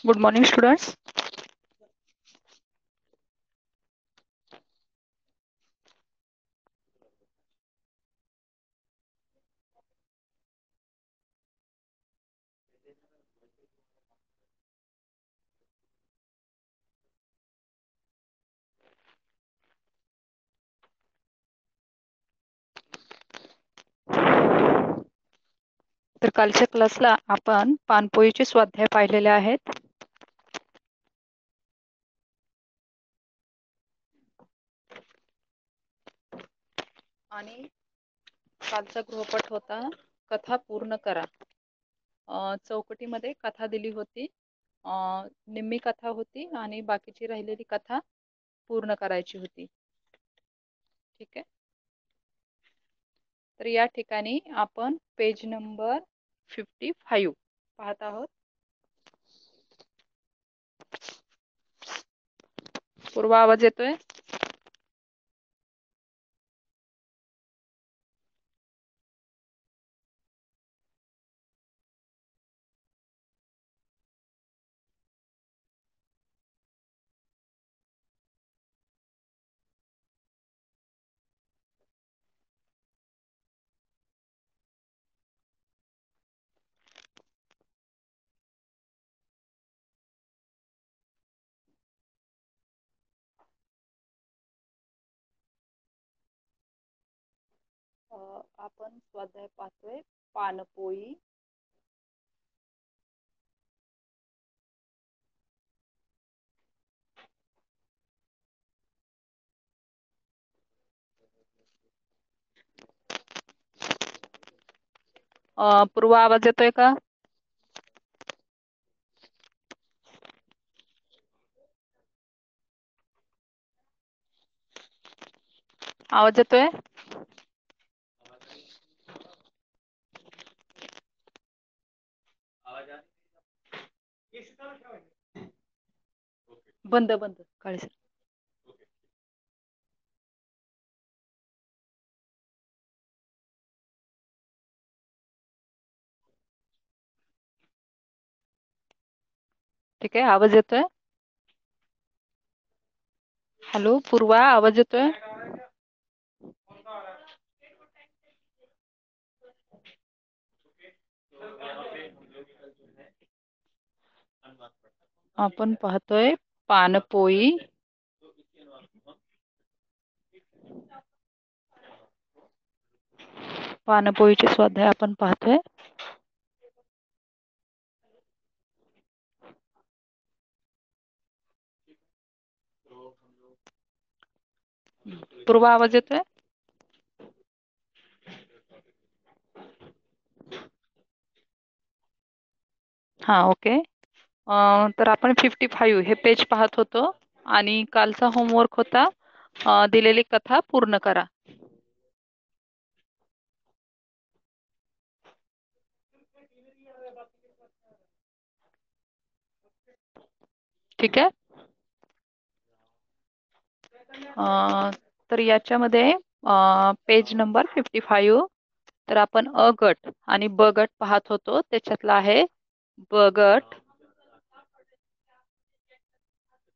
Good morning, students. तर कालच्या क्लासला आपण पानपोईचे स्वाध्याय पाहिलेले आहेत. आणि कालचा गृहपाठ होता कथा पूर्ण करा. चौकटीमध्ये कथा दिली होती. निम्मी कथा होती आणि बाकीची राहिलेली कथा पूर्ण करायची होती. ठीक आहे. तर या ठिकाणी आपण पेज नंबर 55 पाहत आहोत. पूर्व आवाज येतोय? आपण स्वाध्याय पाहतोय पानपोई. पूर्व आवाज येतोय का? आवाज येतोय? बंद बंद काळे सर. ठीक आहे. आवाज येतोय? हॅलो पूर्वा, आवाज येतोय? आपण पाहतोय पानपोई. पानपोईचे स्वाध्याय आपण पाहतोय. पूर्व आवाज येतोय? हा, ओके. तर आपण 55 हे पेज पाहत होतो आणि कालचा होमवर्क होता दिलेली कथा पूर्ण करा. ठीक आहे. तर याच्यामध्ये पेज नंबर 55 तर आपण अ गट आणि ब गट पाहत होतो. त्याच्यातला आहे ब गट.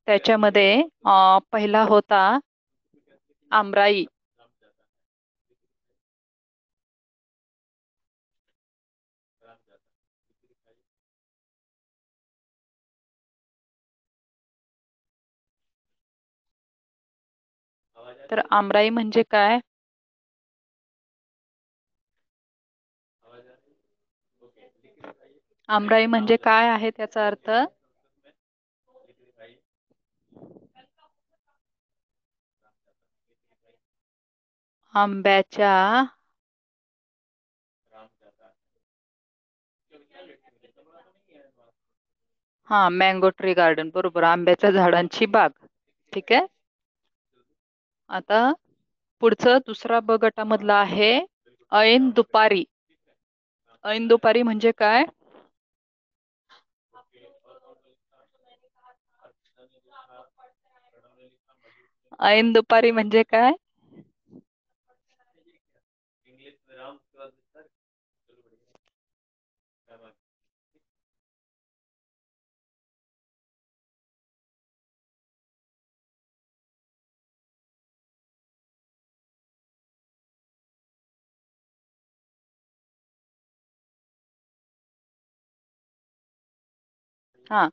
त्याच्यामध्ये पहिला होता आमराई. तर आमराई म्हणजे काय? आमराई म्हणजे काय आहे त्याचा अर्थ? आंब्याच्या मँगो ट्री गार्डन. बरोबर, आंब्याच्या झाडांची बाग. ठीक आहे. आता पुढचं दुसरा ब गटामधला आहे ऐन दुपारी. ऐन दुपारी म्हणजे काय? ऐन दुपारी म्हणजे काय? हा,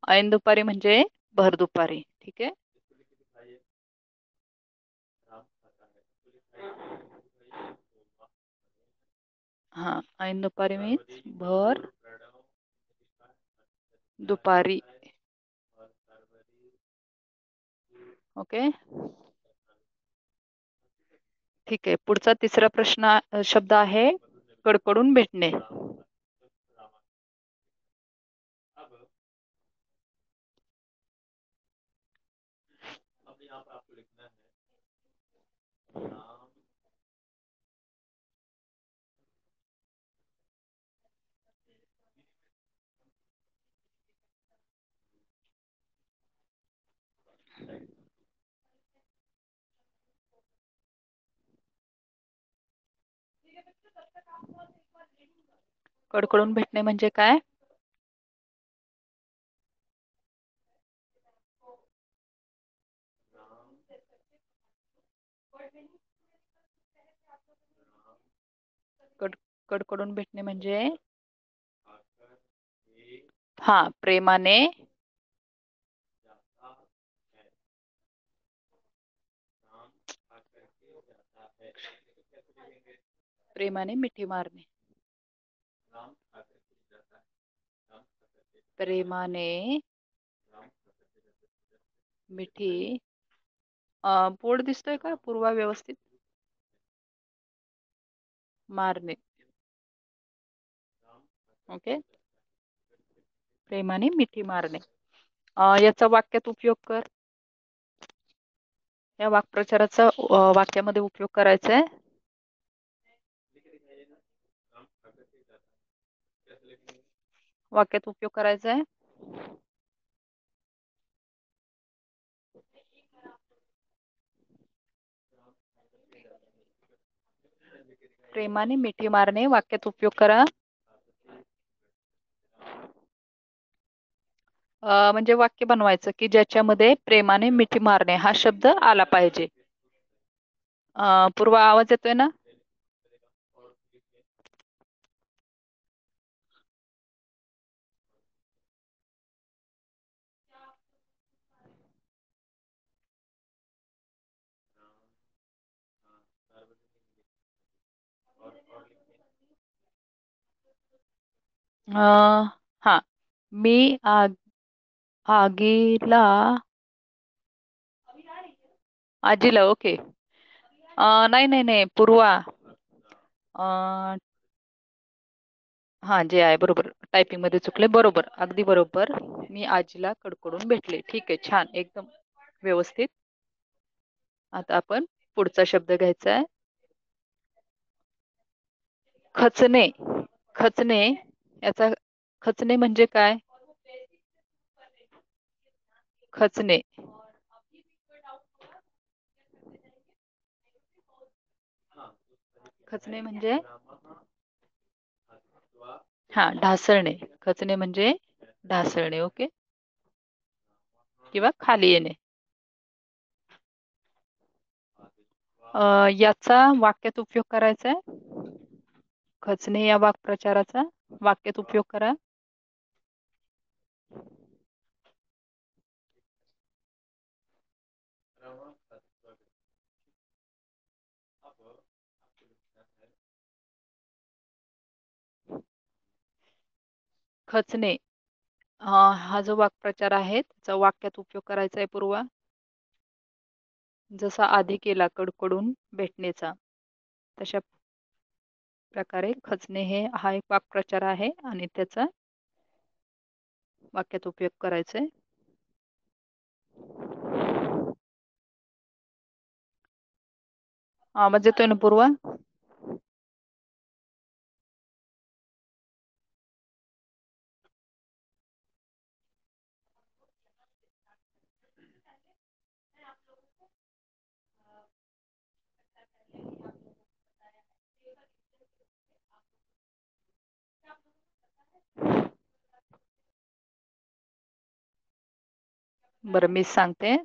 ऐन दुपारी म्हणजे भर दुपारी. ठीक आहे. हा, ऐन दुपारी मीन्स भर दुपारी. ओके. ठीक आहे. पुढचा तिसरा प्रश्न शब्द आहे कडकडून भेटणे. कडकडून भेटणे म्हणजे काय? कड कडकडून भेटणे म्हणजे हा, प्रेमाने प्रेमाने मिठी मारणे. प्रेमाने मिठी बोर्ड दिसतोय का पूर्वा व्यवस्थित? मारणे. ओके. प्रेमाने मिठी मारणे. याचा वाक्यात उपयोग कर. या वाक्प्रचाराचा वाक्यामध्ये उपयोग करायचा आहे. वाक्यात उपयोग करायचा आहे. प्रेमाने मिठी मारणे वाक्यात उपयोग करा. म्हणजे वाक्य बनवायचं की ज्याच्यामध्ये प्रेमाने मिठी मारणे हा शब्द आला पाहिजे. पूर्वा आवाज येतोय ना? हा, मी आगीला आजीला. ओके. नाही नाही नाही पूर्वा. हा, जे आहे बरोबर. टायपिंग मध्ये चुकले. बरोबर, अगदी बरोबर. मी आजीला कडकडून भेटले. ठीक आहे, छान, एकदम व्यवस्थित. आता आपण पुढचा शब्द घ्यायचा आहे. खचणे. खचणे याचा खचणे म्हणजे काय? खचणे. खचणे म्हणजे हा, ढासळणे. खचणे म्हणजे ढासळणे. ओके. किंवा खाली येणे. याचा वाक्यात उपयोग करायचा आहे. खचणे या वाक्प्रचाराचा वाक्यात उपयोग करा. खचणे हा जो वाक्प्रचार आहे त्याचा वाक्यात उपयोग करायचा आहे पूर्वा. जसा आधी केला कडकडून भेटणेचा, तशा प्रकारे खचणे हा एक वाक्प्रचार आहे आणि त्याचा वाक्यात उपयोग करायचा आहे. आवाज येतोय ना पूर्वा? बरं, मी सांगते.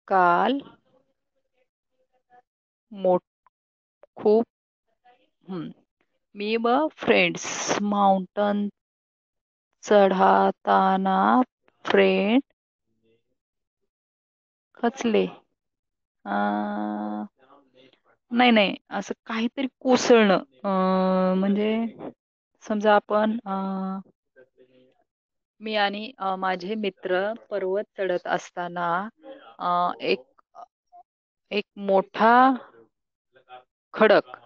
काल खूप हम्म. मी व फ्रेंड्स माउंटन चढताना फ्रेंड खचले. नाही नाही, असं काहीतरी कोसळणं. म्हणजे समजा आपण मी आणि माझे मित्र पर्वत चढत असताना एक एक मोठा खडक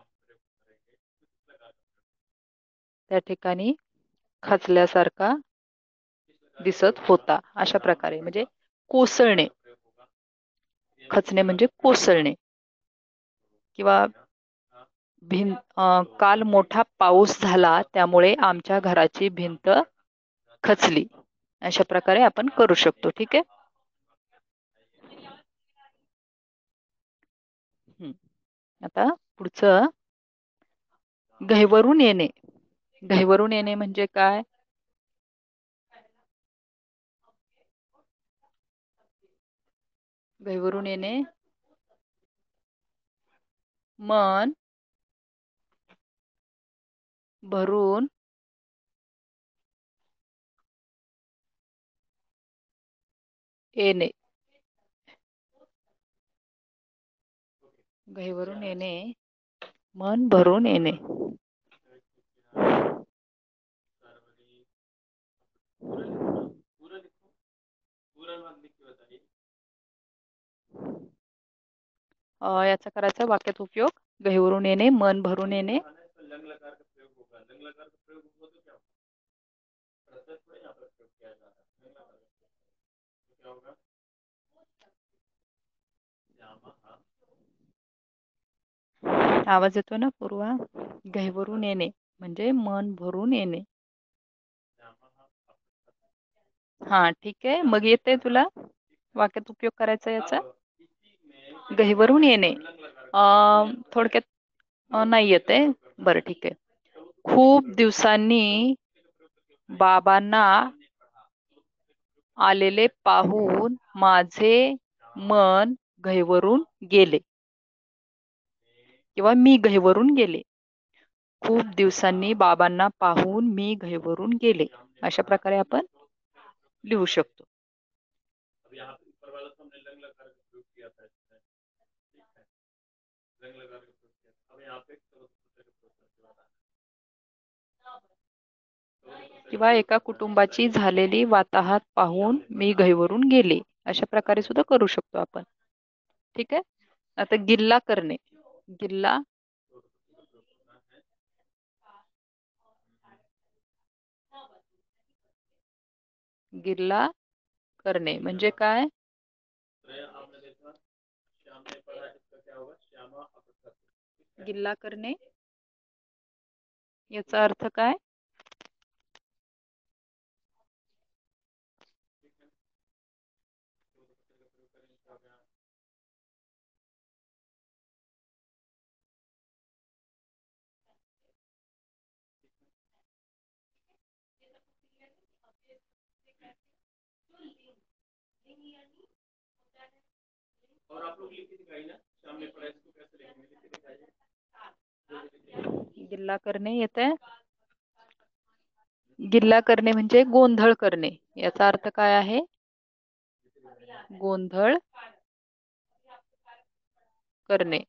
त्या ठिकाणी खचल्यासारखा दिसत होता. अशा प्रकारे म्हणजे कोसळणे. खचणे म्हणजे कोसळणे. किंवा काल मोठा पाऊस झाला त्यामुळे आमच्या घराची भिंत खचली. अशा प्रकारे आपण करू शकतो. ठीक आहे. हम्म. आता पुढचं गहिवरून येणे. गहिवरून येणे म्हणजे काय? गहिवरून येणे मन भरून येणे. गहिवरून येणे मन भरून येणे. याचा करायचा वाक्यात उपयोग. गहिवरून येणे मन भरून येणे. आवाज येतो ना पूर्वा? गहिवरून येणे म्हणजे मन भरून येणे. हा ठीक आहे. मग येते तुला वाक्यात उपयोग करायचा याचा? गहिवरून येणे थोडक्यात नाही येते. बरं ठीक आहे. खूप दिवसांनी बाबांना आलेले पाहून माझे मन गहिवरून गेले. किंवा मी गहिवरून गेले. खूप दिवसांनी बाबांना पाहून मी गहिवरून गेले. अशा प्रकारे आपण लिहू शकतो. किंवा एका कुटुंबाची झालेली वाताहत पाहून मी गहिवरून गेले. अशा प्रकारे सुद्धा करू शकतो आपण. ठीक आहे. आता गिल्ला करणे. गिल्ला गिल्ला करणे म्हणजे काय? गिल्ला करणे याचा अर्थ काय? गिल्ला करणे येते. गिल्ला करणे म्हणजे गोंधळ करणे. याचा अर्थ काय आहे? गोंधळ करणे.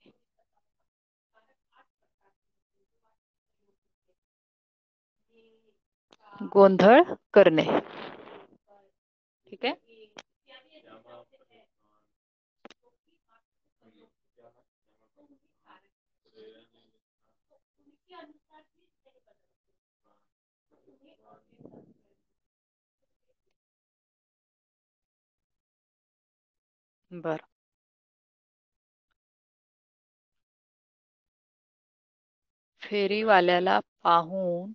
गोंधळ करणे. ठीक आहे. बर. फेरीवाल्याला पाहून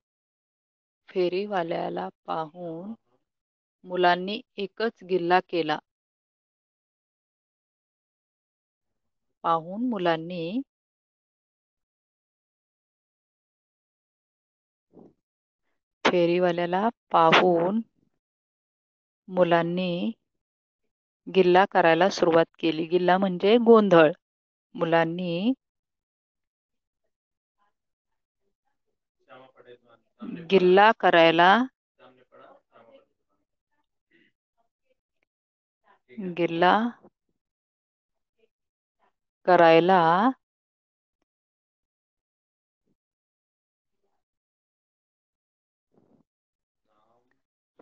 फेरीवाल्याला पाहून मुलांनी एकच गिल्ला केला. पाहून मुलांनी फेरीवाल्याला पाहून मुलांनी गिल्ला करायला सुरुवात केली. गिल्ला म्हणजे गोंधळ. मुलांनी गिल्ला करायला, गिल्ला करायला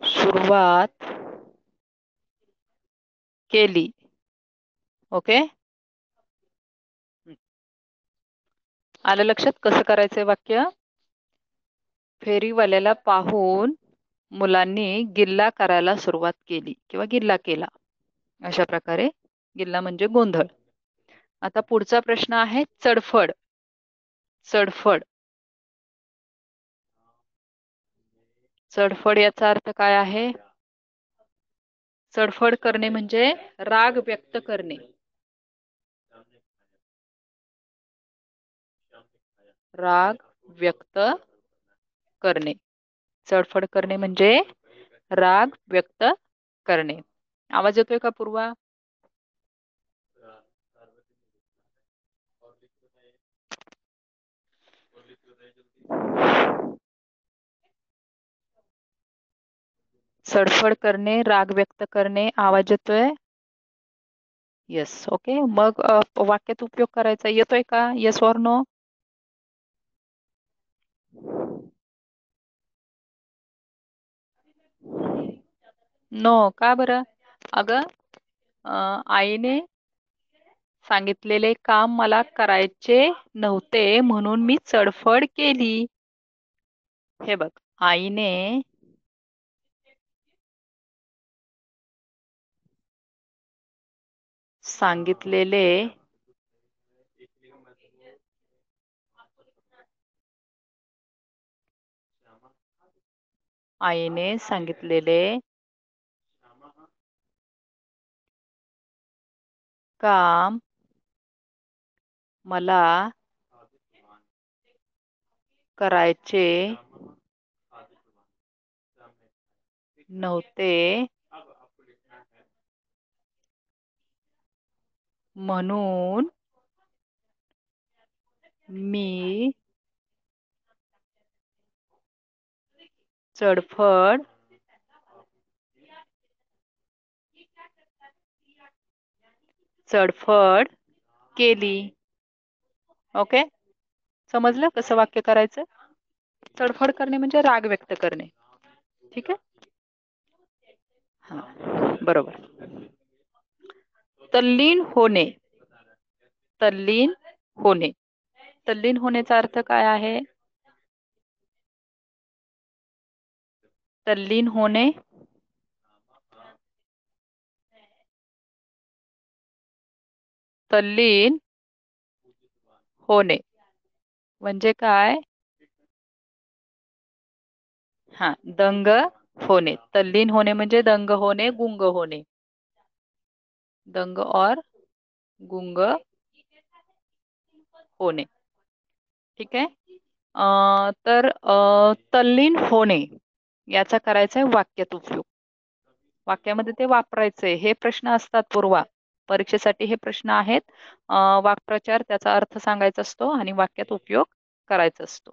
सुरुवात केली. ओके, आलं लक्षात कसं करायचंय वाक्य? फेरीवाल्याला पाहून मुलांनी गिल्ला करायला सुरुवात केली किंवा गिल्ला केला. अशा प्रकारे गिल्ला म्हणजे गोंधळ. आता पुढचा प्रश्न आहे चडफड. चडफड. चडफड याचा अर्थ काय आहे? चडफड करणे म्हणजे राग व्यक्त करणे. राग व्यक्त करणे. चडफड करणे म्हणजे राग व्यक्त करणे. आवाज येतोय का पूर्वा? चडफड करणे, राग व्यक्त करणे. आवाज येतोय? येस. ओके, मग वाक्यात उपयोग करायचा येतोय का? Yes or no? नो का बरं? अगं आईने सांगितलेले काम मला करायचे नव्हते म्हणून मी चडफड केली. हे बघ, आईने सांगितलेले आईने सांगितलेले काम मला करायचे नव्हते म्हणून मी चडफड चडफड केली. ओके, समजलं कसं वाक्य करायचं? चडफड करणे म्हणजे राग व्यक्त करणे. ठीक आहे, हा बरोबर. तल्लीन होणे. तल्लीन होणे. तल्लीन होण्याचा अर्थ काय आहे? तल्लीन होणे तल्लीन होणे म्हणजे काय? हा, दंग होणे. तल्लीन होणे म्हणजे दंग होणे, गुंग होणे. दंग और गुंग होणे. ठीक आहे. तर तल्लीन होणे याचा करायचा आहे वाक्यात उपयोग. वाक्यामध्ये ते वापरायचंय. हे प्रश्न असतात पूर्वा परीक्षेसाठी. हे प्रश्न आहेत. वाक्प्रचार, त्याचा अर्थ सांगायचा असतो आणि वाक्यात उपयोग करायचा असतो.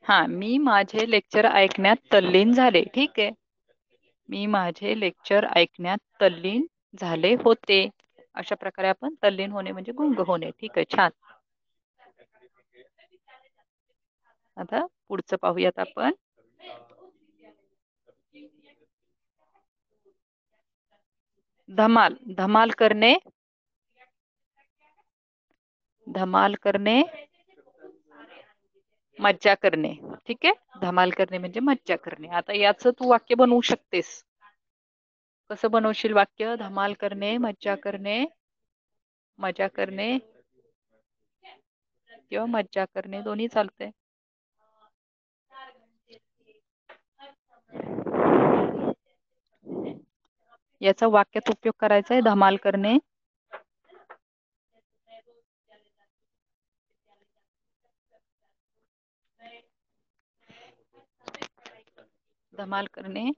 हा, मी माझे लेक्चर ऐकण्यात तल्लीन झाले. ठीक आहे, मी माझे लेक्चर ऐकण्यात तल्लीन झाले होते. अशा प्रकारे आपण तल्लीन होणे म्हणजे गुंग होणे. ठीक आहे, छान. आता पुढचं पाहूयात आपण. धमाल. धमाल करणे. धमाल करणे, मज्जा करणे. ठीक आहे, धमाल करणे म्हणजे मज्जा करणे. आता याचं तू वाक्य बनवू शकतेस. कसं बनवशील वाक्य? धमाल करणे, मज्जा करणे, मजा करणे किंवा मज्जा करणे दोन्ही चालते. याचा वाक्यात उपयोग करायचा आहे धमाल करणे. धमाल करणे.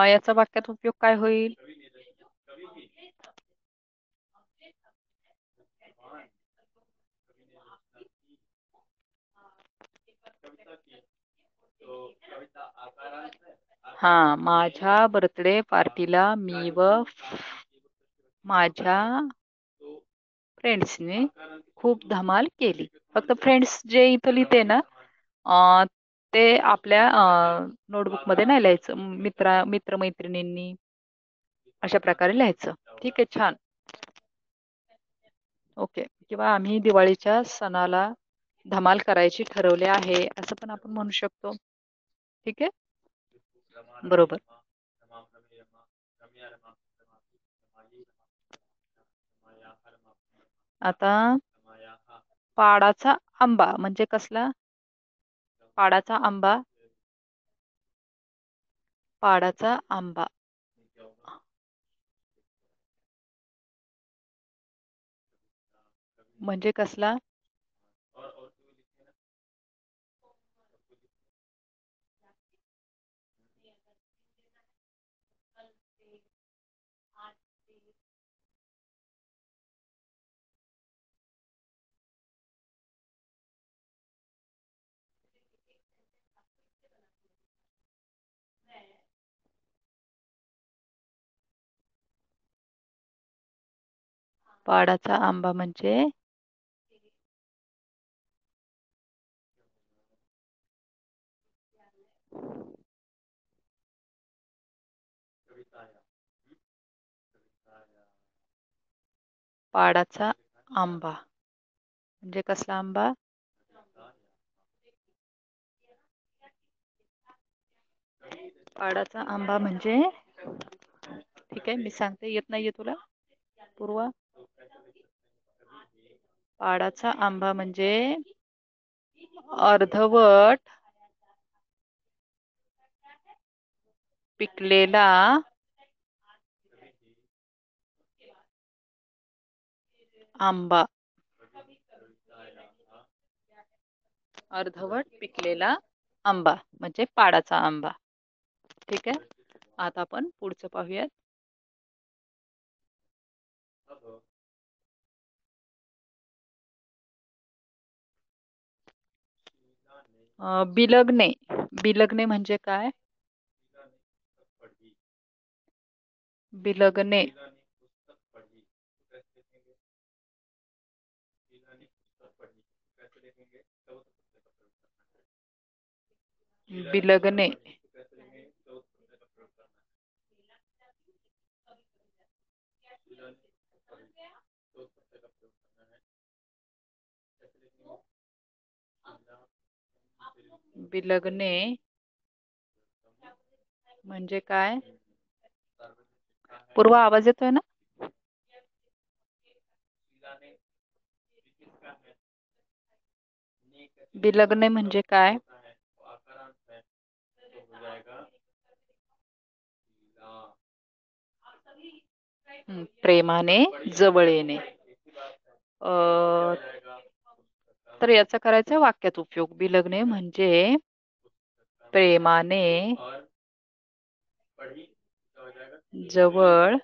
याचा वाक्यात उपयोग काय होईल? हा, माझ्या बर्थडे पार्टीला मी व माझ्या फ्रेंड्सने खूप धमाल केली. फक्त फ्रेंड्स जे इथं लिहिते ना, अं, ते आपल्या नोटबुक मध्ये नाही लिहायचं. मित्रमैत्रिणींनी अशा प्रकारे लिहायचं. ठीक आहे, छान. ओके. किंवा आम्ही दिवाळीच्या सणाला धमाल करायची ठरवले आहे, असं पण आपण म्हणू शकतो. ठीक आहे, बरोबर. आता पाडाचा आंबा म्हणजे कसला? पाडाचा आंबा. पाडाचा आंबा म्हणजे कसला? पाडाचा आंबा म्हणजे पाडाचा आंबा म्हणजे कसला आंबा? पाडाचा आंबा म्हणजे, ठीक आहे, मी सांगते. येत नाहीये तुला पूर्वा? पाडाचा आंबा म्हणजे अर्धवट पिकलेला आंबा. अर्धवट पिकलेला आंबा म्हणजे पाडाचा आंबा. ठीक आहे, आता आपण पुढचं पाहूयात. बिलगणे. बिलगणे म्हणजे काय? बिलगणे बिलगणे बिलगणे म्हणजे काय? पूर्वा, आवाज येतोय ना? बिलगणे म्हणजे काय? प्रेमाने जवळ येणे. अ, तर याचा करायचा वाक्यात उपयोग. बिलगणे म्हणजे प्रेमाने जवळ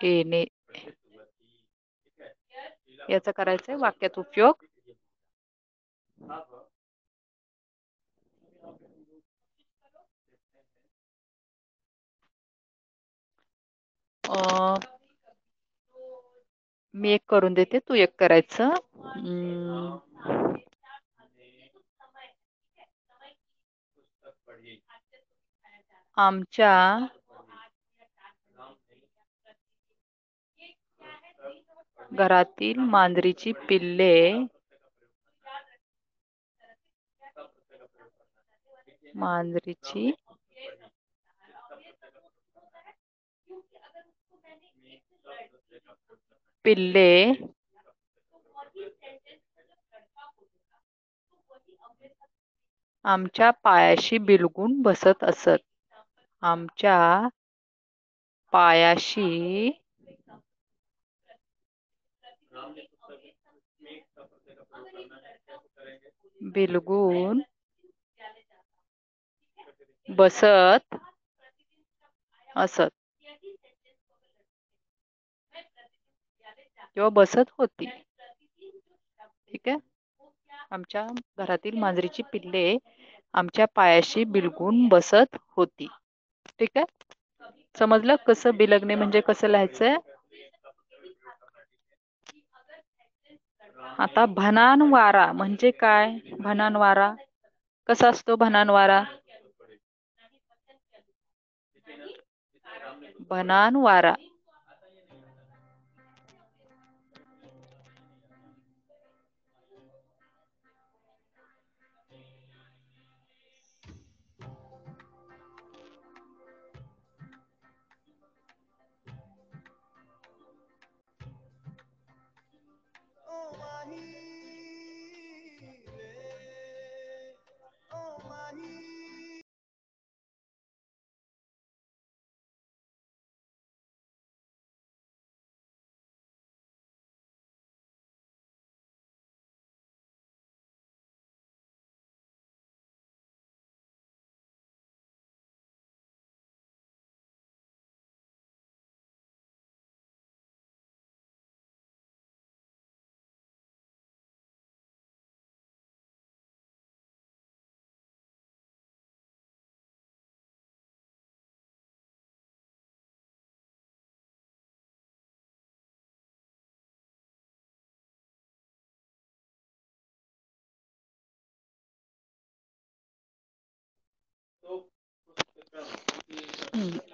येणे. याचा करायचा वाक्यात उपयोग. अ, मी एक करून देते, तू एक करायचं. आमच्या घरातील मांजरीची पिल्ले मांजरीची पिल्ले आमच्या पायाशी बिलगून बसत असत. आमच्या पायाशी बिलगून बसत असत किंवा बसत होती. ठीक आहे. आमच्या घरातील मांजरीची पिल्ले आमच्या पायाशी बिलगून बसत होती. ठीक आहे. समजलं कसं बिलगणे म्हणजे कसं लिहायचंय. आता भनान वारा म्हणजे काय. भनान वारा कसा असतो. भनान वारा भनान वारा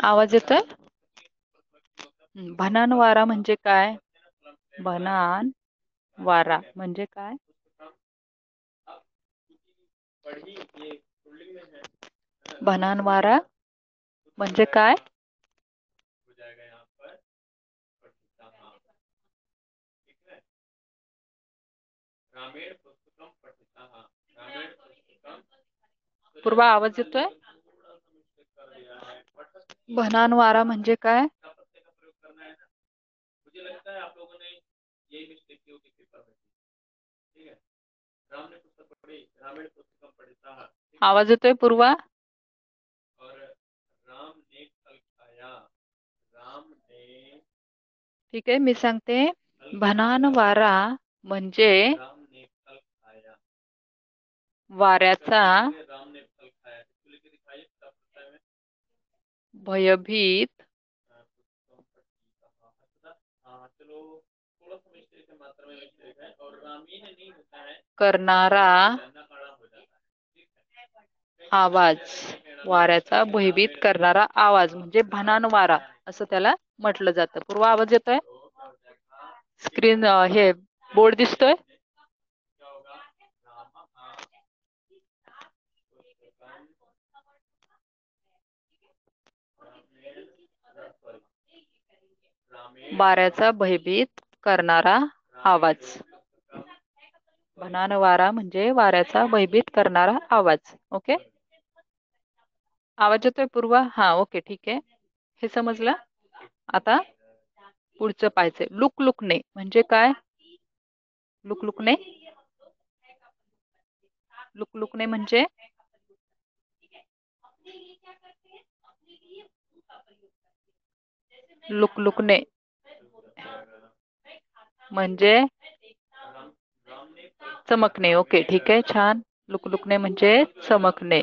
आवाज येतोय. भनान वारा म्हणजे काय. भनान वारा म्हणजे काय. भनान वारा म्हणजे काय. पूर्वा आवाज येतोय. भनान वारा म्हणजे काय. आवाज येतोय पूर्वा. ठीक आहे मी सांगते. भनान वारा म्हणजे वाऱ्याचा भयभीत करणारा आवाज. वाऱ्याचा भयभीत करणारा आवाज म्हणजे भनान वारा असं त्याला म्हटलं जातं. पूर्वा आवाज येतोय. स्क्रीन हे बोर्ड दिसतोय. वाऱ्याचा भयभीत करणारा आवाज. भनान वारा म्हणजे वाऱ्याचा भयभीत करणारा आवाज. ओके. आवाज येतोय पूर्वा. हा ओके ठीक आहे. हे समजलं. आता पुढचं पाहायचंय. लुकलुकणे म्हणजे काय. लुकलुकणे. लुकलुकणे म्हणजे लुकलुकणे म्हणजे चमकणे. ओके ठीक आहे छान. लुकलुकणे म्हणजे चमकणे.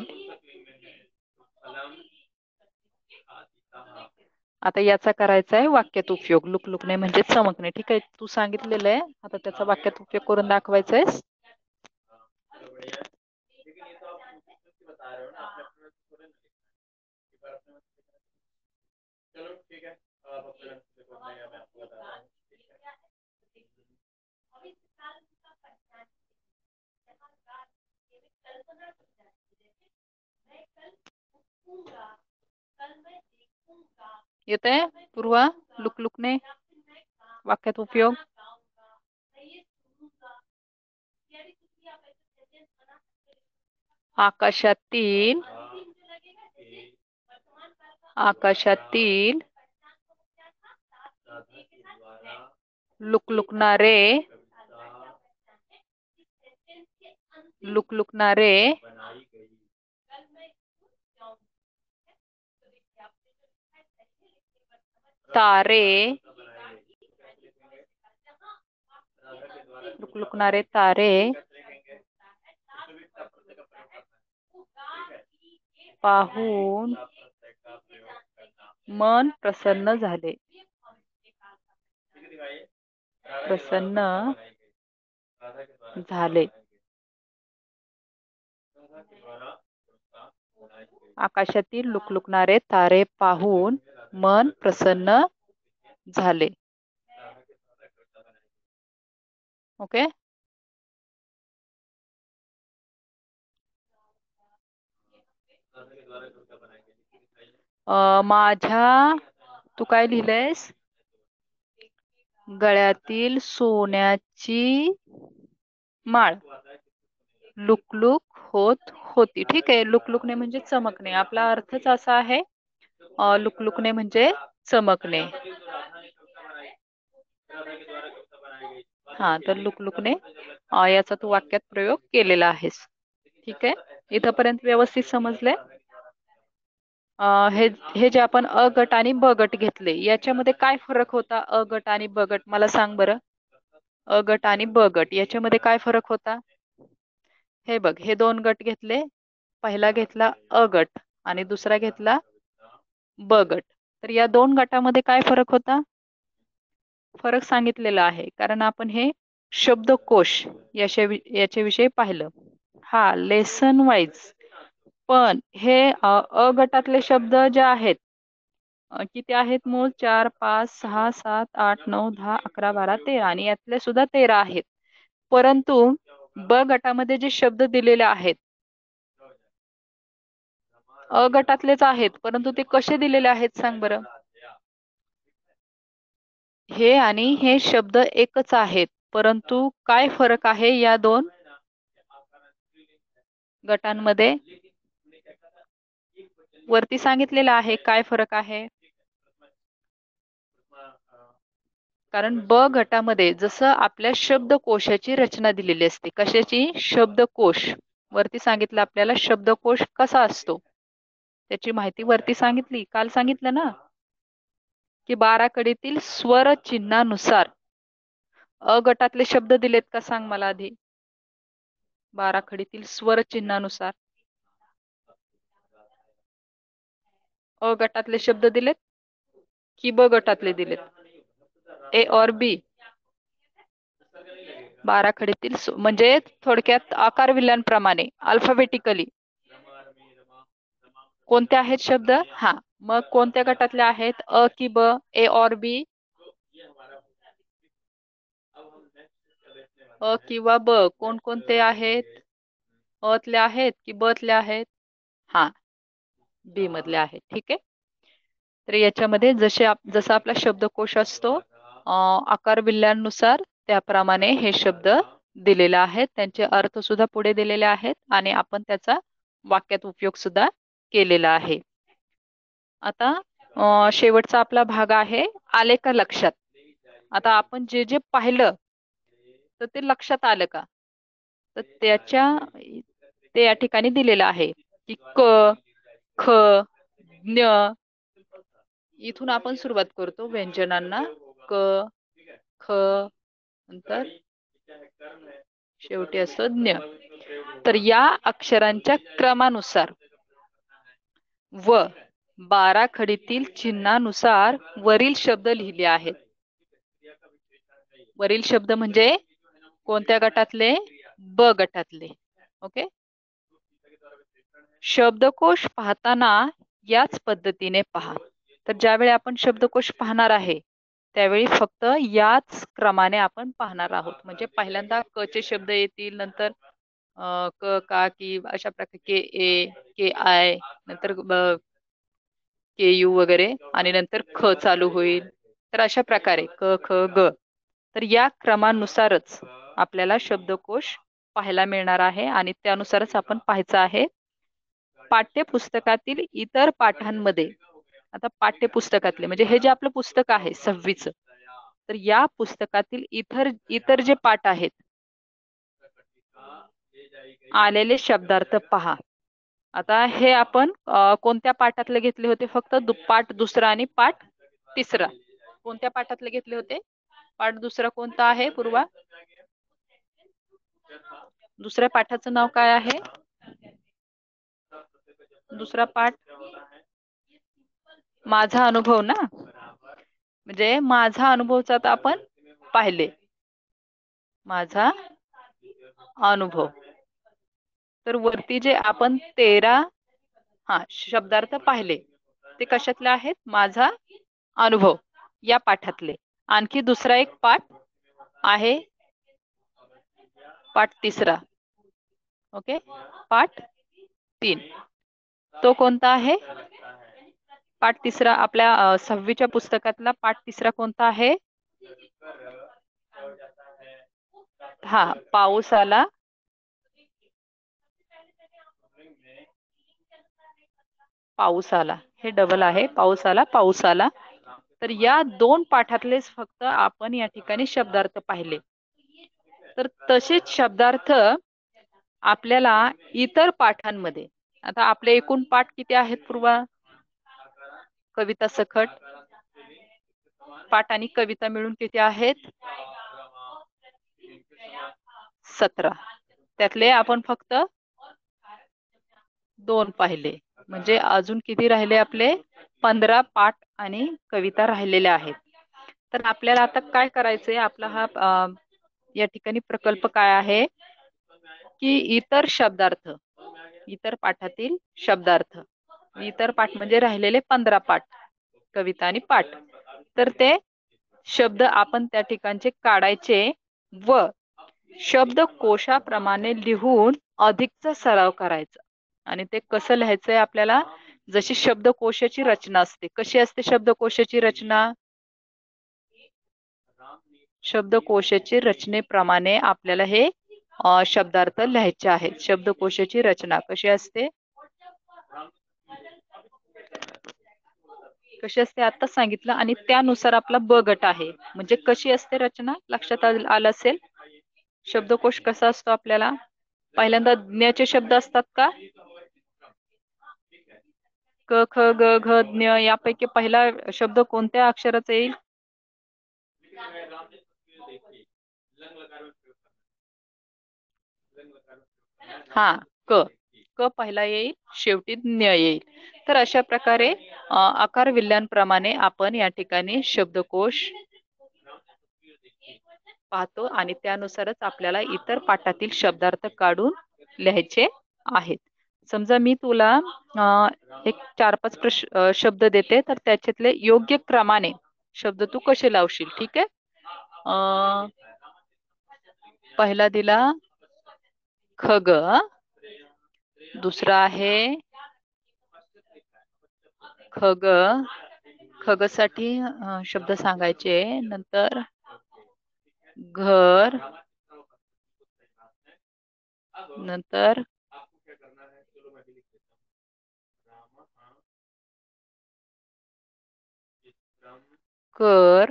आता याचा करायचा आहे वाक्यात उपयोग. लुकलुकणे म्हणजे चमकणे. ठीक आहे. तू सांगितलेलं आहे. आता त्याचा वाक्यात उपयोग करून दाखवायचा आहे. येतंय पूर्वा. लुकलुकणे वाक्यात उपयोग. आकाशातील लुकलुकणारे, लुकलुकणारे, तारे, लुकलुकणारे तारे पाहून मन प्रसन्न झाले. प्रसन्न झाले. आकाशातील लुकलुकणारे तारे पाहून मन प्रसन्न झाले. ओके. माझ्या, तू काय लिहिलंयस? गळ्यातील सोन्याची माळ लुकलुक होत होती. ठीक आहे, लुकलुकणे म्हणजे चमकणे. आपला अर्थच असा आहे, लुकलुकणे म्हणजे चमकणे. हा, तर लुकलुकणे याचा तू वाक्यात प्रयोग केलेला आहेस. ठीक आहे, इथपर्यंत व्यवस्थित समजले? हे हे जे आपण अ गट आणि ब गट घेतले, याच्यामध्ये काय फरक होता? अ गट आणि ब गट मला सांग बरं. अ गट आणि ब गट याच्यामध्ये काय फरक होता? हे बघ, हे दोन गट घेतले. पहिला घेतला अ गट आणि दुसरा घेतला ब गट. तर या दोन गटामध्ये काय फरक होता? फरक सांगितलेला आहे, कारण आपण हे शब्दकोश याच्याविषयी पाहिलं. हा, लेसन वाईज. पण हे अ गटातले शब्द जे आहेत, किती आहेत मूळ? 4, 5, 6, 7, 8, 9, 10, 11, 12, 13 आणि यातले सुद्धा 13 आहेत. परंतु ब गटामध्ये जे शब्द दिलेले आहेत अ गटातलेच आहेत, परंतु ते कसे दिलेले आहेत सांग बरं. हे आणि हे शब्द एकच आहेत, परंतु काय फरक आहे या दोन गटांमध्ये? वरती सांगितलेलं आहे काय फरक आहे. कारण ब गटामध्ये जसं आपल्या शब्दकोशाची रचना दिलेली असते. कशाची? शब्दकोश. वरती सांगितलं आपल्याला शब्दकोश कसा असतो, त्याची माहिती वरती सांगितली. काल सांगितलं ना की 12 कडीतील स्वर चिन्हानुसार अ गटातले शब्द दिलेत का सांग मला आधी. 12 कडीतील स्वर चिन्हानुसार अ गटातले शब्द दिलेत की ब गटातले दिलेत? ए और बी? 12 कडीतील म्हणजे थोडक्यात आकार विल्यांप्रमाणे अल्फाबेटिकली कोणते आहेत शब्द? हा, मग कोणत्या गटातले आहेत? अ की ब? ए और बी? अ किंवा ब? कोणकोणते आहेत? अतले आहेत की बतले आहेत? हा, बी मधले आहेत. ठीक आहे, तर याच्यामध्ये जसा आपला शब्दकोश असतो आकार विल्यांनुसार, त्याप्रमाणे हे शब्द दिलेले आहेत. त्यांचे अर्थ सुद्धा पुढे दिलेले आहेत आणि आपण त्याचा वाक्यात उपयोग सुद्धा केलेला आहे. आता शेवटचा आपला भाग आहे, आले का लक्षात? आता आपण जे जे पाहिलं तर ते लक्षात आलं का? तर ते या ठिकाणी दिलेलं आहे की क, ख, ज्ञ. इथून आपण सुरुवात करतो व्यंजनांना. क, ख, नंतर शेवटी असं ज्ञ. तर या अक्षरांच्या क्रमानुसार व 12 खडीतील चिन्हानुसार वरील शब्द लिहिले आहेत. वरील शब्द म्हणजे कोणत्या गटातले? ब गटातले. ओके. शब्दकोश पाहताना याच पद्धतीने पहा. तर ज्यावेळी आपण शब्दकोश पाहणार आहे त्यावेळी फक्त याच क्रमाने आपण पाहणार आहोत. म्हणजे पहिल्यांदा क चे शब्द येतील, नंतर क, का, की, अशा प्रकारे के ए, के आय, नंतर के यू वगैरे, आणि नंतर ख चालू होईल. तर अशा प्रकारे क, ख, ग. तर या क्रमानुसारच आपल्याला शब्दकोश पाहायला मिळणार आहे आणि त्यानुसारच आपण पाहायचं आहे. पाठ्यपुस्तकातील इतर पाठांमध्ये, आता पाठ्यपुस्तकातले म्हणजे हे जे आपलं पुस्तक आहे 6वीचं, तर या पुस्तकातील इतर इतर जे पाठ आहेत आलेले शब्दार्थ पहा. आता हे आपण कोणत्या पाठातले घेतले होते? फक्त पाठ दुसरा आणि पाठ तिसरा. कोणत्या पाठातले घेतले होते? पाठ दुसरा कोणता आहे पूर्वा? दुसऱ्या पाठाचं नाव काय आहे? दुसरा पाठ माझा अनुभव ना, म्हणजे माझा अनुभवचा आता आपण पाहिले. माझा अनुभव. तर वरती जे आपण 13 शब्दार्थ पाहिले ते कशातले आहेत? माझा अनुभव या पाठातले. आणखी दुसरा एक पाठ आहे, पाठ तिसरा. ओके, पाठ 3. तो कोणता आहे? पाठ तिसरा आपल्या 6वीच्या पुस्तकातला पाठ तिसरा कोणता आहे? पाऊस आला. पाऊस आला, हे डबल आहे. पाऊस आला, पाऊस आला. तर या 2 पाठातलेच फक्त आपण या ठिकाणी शब्दार्थ पाहिले. तर तसेच शब्दार्थ आपल्याला इतर पाठांमध्ये, आता आपले एकूण पाठ किती आहेत पूर्वा? कविता सखट पाठ आणि कविता मिळून किती आहेत? 17. त्यातले आपण फक्त 2 पाहिले, म्हणजे अजून किती राहिले आपले? 15 पाठ आणि कविता राहिलेल्या आहेत. तर आपल्याला आता काय करायचंय? आपला हा या ठिकाणी प्रकल्प काय आहे की इतर शब्दार्थ, इतर पाठातील शब्दार्थ, इतर पाठ म्हणजे राहिलेले 15 पाठ कविता आणि पाठ. तर ते शब्द आपण त्या ठिकाणचे काढायचे व शब्दकोशाप्रमाणे लिहून अधिकचा सराव करायचा. आणि ते कसं लिहायचंय आपल्याला? जशी शब्दकोशाची रचना असते. कशी असते शब्दकोशाची रचना? शब्दकोशाची रचनेप्रमाणे आपल्याला हे शब्दार्थ लिहायचे आहेत. शब्दकोशाची रचना कशी असते? कशी असते आता सांगितलं. आणि त्यानुसार आपला ब गट आहे. म्हणजे कशी असते रचना? लक्षात आलं असेल. शब्दकोश कसा असतो आपल्याला? पहिल्यांदा ज्ञचे शब्द असतात का? क ख ग घ ज्ञ यापैकी पहिला शब्द कोणत्या अक्षराचा येईल? क. क पहिला येईल, शेवटी ज्ञ येईल. तर अशा प्रकारे आकार विल्यांप्रमाणे आपण या ठिकाणी शब्दकोश पाहतो आणि त्यानुसारच आपल्याला इतर पाठातील शब्दार्थ काढून लिहायचे आहेत. समजा मी तुला एक 4-5 शब्द देते, तर त्याच्यातले योग्य क्रमाने शब्द तू कसे लावशील? ठीक आहे. पहिला दिला खग, दुसरा आहे खग. खग साठी शब्द सांगायचे. नंतर घर, नंतर कर,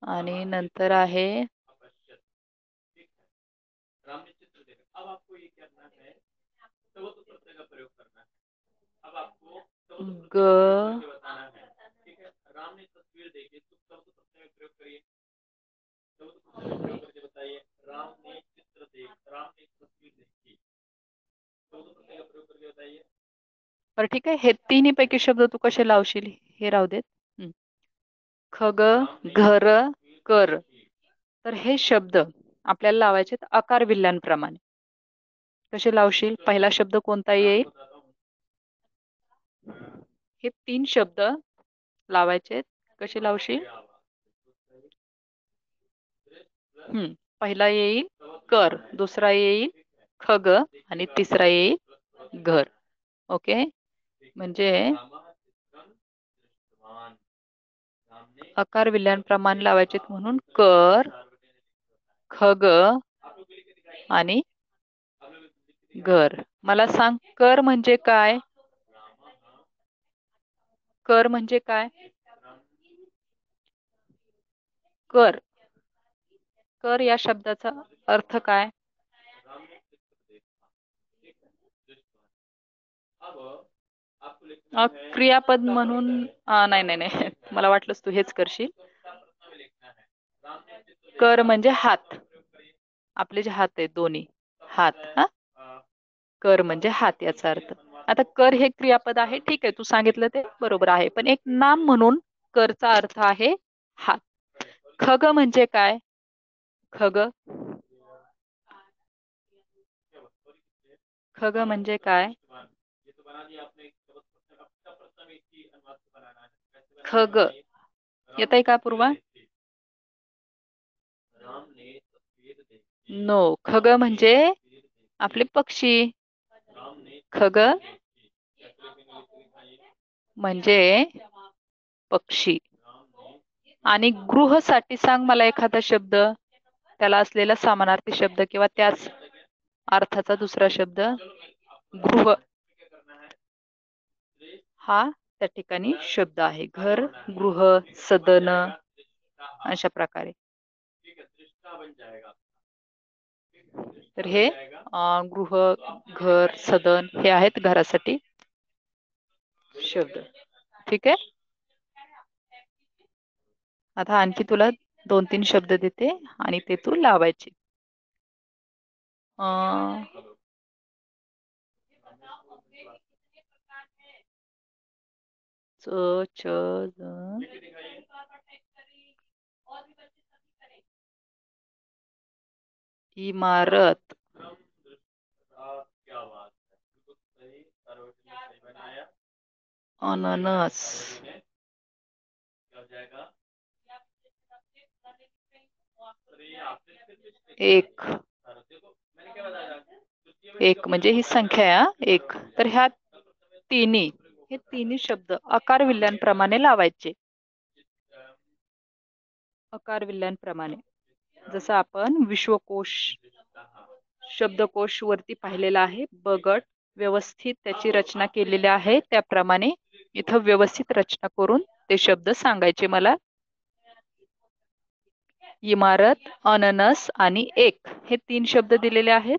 आणि नंतर आहे ग, बरं ठीक आहे. हे तिन्ही पैकी शब्द तू कसे लावशील हे राहू देत. खग, घर, कर. तर हे शब्द आपल्याला लावायचे आकार विल्यांप्रमाणे. कसे लावशील? पहिला शब्द कोणता येईल? हे 3 शब्द लावायचे. कसे लावशील? पहिला येईल कर, दुसरा येईल खग आणि तिसरा येईल घर. ओके, म्हणजे आकार विल्यांप्रमाणे लावायचे म्हणून कर, खग आणि घर. मला सांग, कर म्हणजे काय? कर म्हणजे काय? कर कर या शब्दाचा अर्थ काय? क्रियापद म्हणून नाही नाही नाही मला वाटलंच तू हेच करशील. कर म्हणजे हात. आपले जे हात आहेत दोन्ही हात. हा, कर म्हणजे हात याचा अर्थ. आता कर हे क्रियापद आहे, ठीक आहे, तू सांगितलं ते बरोबर आहे, पण एक नाम म्हणून करचा अर्थ आहे हात. खग म्हणजे काय? खग खग म्हणजे काय? खग येत आहे का पूर्वा? नो, खग म्हणजे आपले पक्षी. खग म्हणजे पक्षी. आणि गृहसाठी सांग मला एखादा शब्द, त्याला असलेला समानार्थी शब्द किंवा त्याच अर्थाचा दुसरा शब्द. गृह हा त्या ठिकाणी शब्द आहे. घर, गृह, सदन अशा प्रकारे. तर हे गृह, घर, सदन हे आहेत घरासाठी शब्द. ठीक आहे. आता आणखी तुला 2-3 शब्द देते आणि ते तू लावायचे. अं, च च इमारत, अननस, एक. एक म्हणजे ही संख्या आहे, एक. तर ह्या तिन्ही हे तिन्ही शब्द आकार विल्यांप्रमाणे लावायचे. आकार विल्यांप्रमाणे. जसं आपण विश्वकोश शब्दकोश वरती पाहिलेला आहे, बगट व्यवस्थित त्याची रचना केलेली आहे, त्याप्रमाणे इथं व्यवस्थित रचना करून ते शब्द सांगायचे मला. इमारत, अननस आणि एक हे 3 शब्द दिलेले आहेत.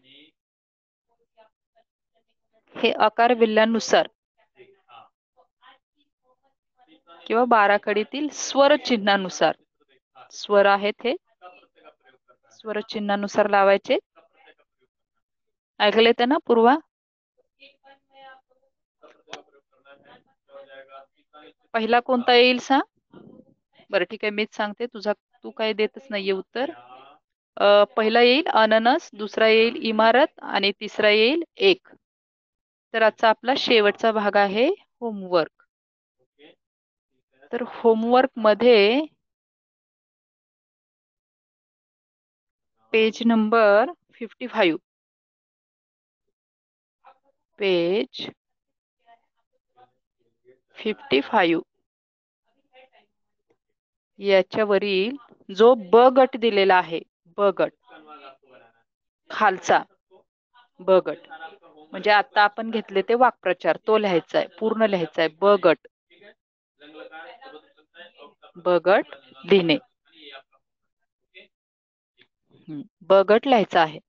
हे आकार विल्ल्यानुसार किंवा बाराखडीतील स्वर चिन्हानुसार, स्वर आहेत हे स्वर चिन्हानुसार लावायचे. ऐकले ते ना पूर्वा? पहिला कोणता येईल सांग? बरं ठीक आहे, मीच सांगते, तू काय देतच नाहीये उत्तर. पहिला येईल अननस, दुसरा येईल इमारत आणि तिसरा येईल एक. तर आजचा आपला शेवटचा भाग आहे होमवर्क. तर होमवर्क मध्ये पेज नंबर 55, पेज 55 याच्यावरील जो ब गट दिलेला आहे, ब गट खालचा ब गट म्हणजे आता आपण घेतले ते वाक्प्रचार, तो लिहायचा आहे, पूर्ण लिहायचा आहे. ब गट, ब गट लिहिणे, ब गट लिहायचा आहे.